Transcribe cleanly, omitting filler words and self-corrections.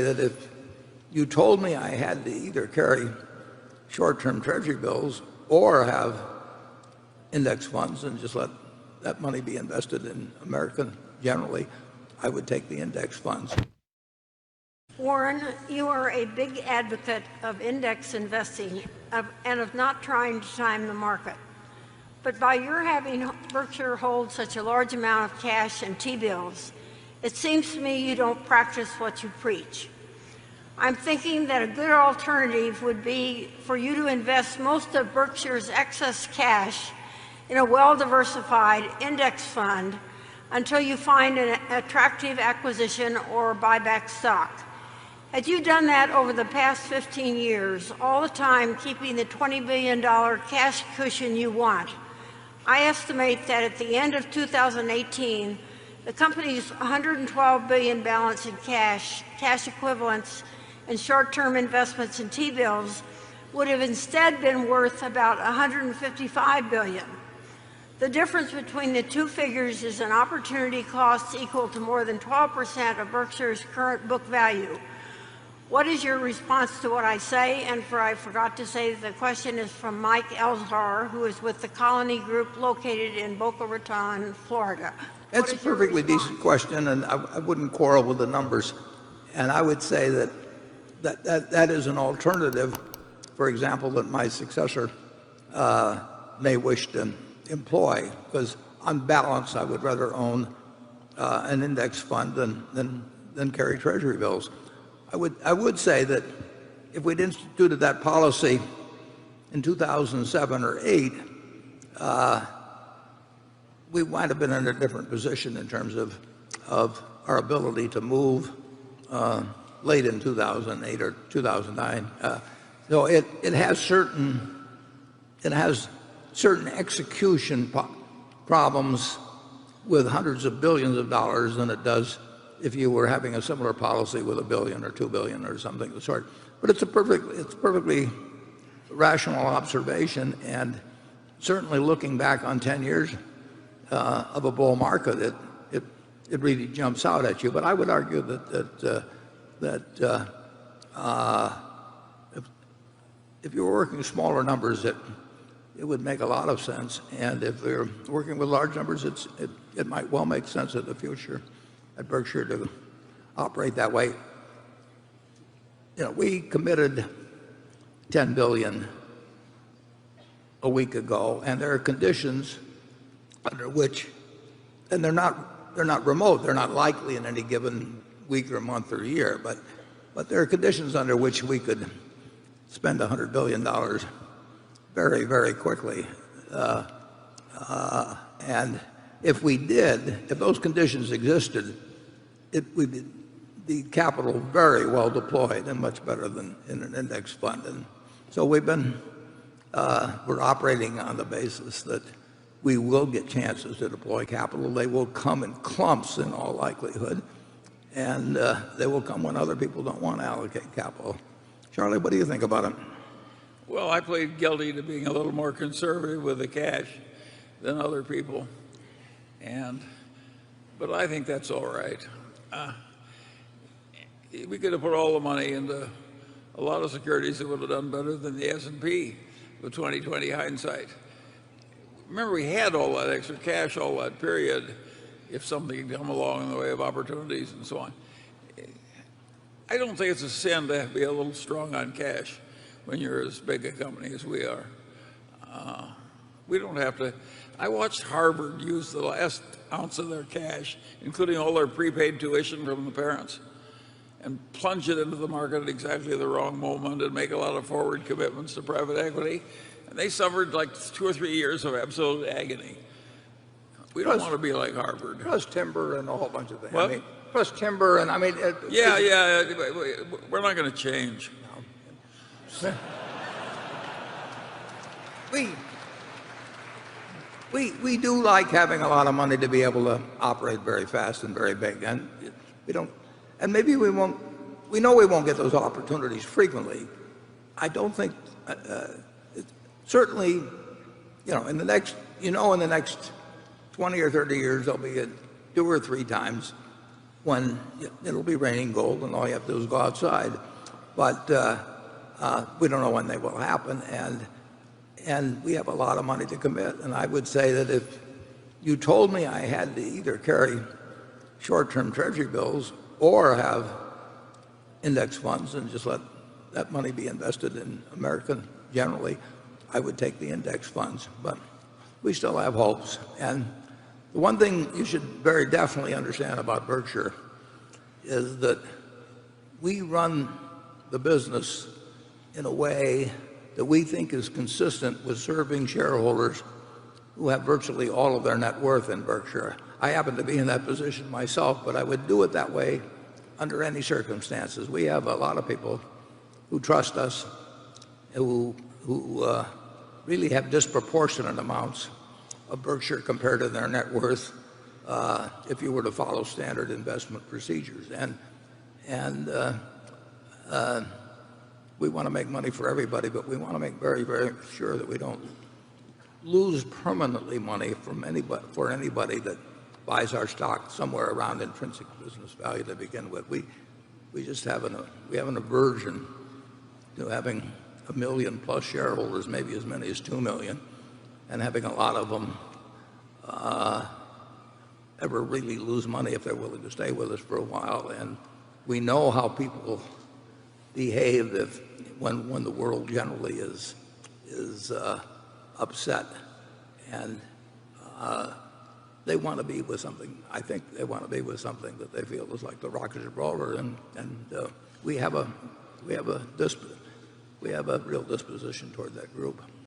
that if you told me I had to either carry short-term treasury bills or have index funds and just let that money be invested in America generally, I would take the index funds. Warren, you are a big advocate of index investing and of not trying to time the market. But by your having Berkshire hold such a large amount of cash and T-bills, it seems to me you don't practice what you preach. I'm thinking that a good alternative would be for you to invest most of Berkshire's excess cash in a well-diversified index fund until you find an attractive acquisition or buy back stock. Had you done that over the past 15 years, all the time keeping the $20 billion cash cushion you want, I estimate that at the end of 2018, the company's $112 billion balance in cash equivalents, and short-term investments in T-bills would have instead been worth about $155 billion. The difference between the two figures is an opportunity cost equal to more than 12% of Berkshire's current book value. What is your response to what I say? And I forgot to say the question is from Mike Elzhar, who is with the Colony Group located in Boca Raton, Florida. That's a perfectly decent question, and I wouldn't quarrel with the numbers. And I would say that is an alternative, for example, that my successor may wish to employ, because on balance I would rather own an index fund than carry treasury bills. I would say that if we'd instituted that policy in 2007 or 8, we might have been in a different position in terms of our ability to move late in 2008 or 2009. So it has certain execution problems with hundreds of billions of dollars than it does if you were having a similar policy with $1 billion or $2 billion or something of the sort. But it's perfectly rational observation, and certainly looking back on 10 years of a bull market, it really jumps out at you. But I would argue that if you were working smaller numbers, it would make a lot of sense. And if we're working with large numbers, it might well make sense in the future at Berkshire to operate that way. We committed $10 billion a week ago, and there are conditions under which, and they're not remote, they're not likely in any given week or month or year, but there are conditions under which we could spend $100 billion very, very quickly. And if we did, if those conditions existed, we'd be capital very well deployed and much better than in an index fund. And so we're operating on the basis that we will get chances to deploy capital. They will come in clumps in all likelihood, and they will come when other people don't want to allocate capital. Charlie, what do you think about it? Well, I plead guilty to being a little more conservative with the cash than other people, but I think that's all right. We could have put all the money into a lot of securities that would have done better than the S&P with 20/20 hindsight. Remember, we had all that extra cash all that period if something had come along in the way of opportunities and so on. I don't think it's a sin to be a little strong on cash when you're as big a company as we are. We don't have to. I watched Harvard use the last ounce of their cash, including all their prepaid tuition from the parents, and plunge it into the market at exactly the wrong moment and make a lot of forward commitments to private equity. And they suffered like 2 or 3 years of absolute agony. We don't want to be like Harvard. Plus timber and a whole bunch of things. What? Plus timber and Yeah. We're not going to change. No. We do like having a lot of money to be able to operate very fast and very big, and we don't. And maybe we won't. We know we won't get those opportunities frequently. I don't think. Certainly, in the next 20 or 30 years, there'll be 2 or 3 times when it'll be raining gold and all you have to do is go outside. But we don't know when they will happen, and we have a lot of money to commit. And I would say that if you told me I had to either carry short-term treasury bills or have index funds and just let that money be invested in America generally, I would take the index funds. But we still have hopes. And the one thing you should very definitely understand about Berkshire is that we run the business in a way that we think is consistent with serving shareholders who have virtually all of their net worth in Berkshire. I happen to be in that position myself, but I would do it that way under any circumstances. We have a lot of people who trust us, who really have disproportionate amounts of Berkshire compared to their net worth if you were to follow standard investment procedures. And we want to make money for everybody, but we want to make very, very sure that we don't lose permanently money for anybody that buys our stock somewhere around intrinsic business value to begin with. We just have an aversion to having 1 million plus shareholders, maybe as many as 2 million, and having a lot of them ever really lose money if they're willing to stay with us for a while. And we know how people behave when the world generally is upset, and they want to be with something. I think they want to be with something that they feel is like the Rock of Gibraltar, and we have a real disposition toward that group.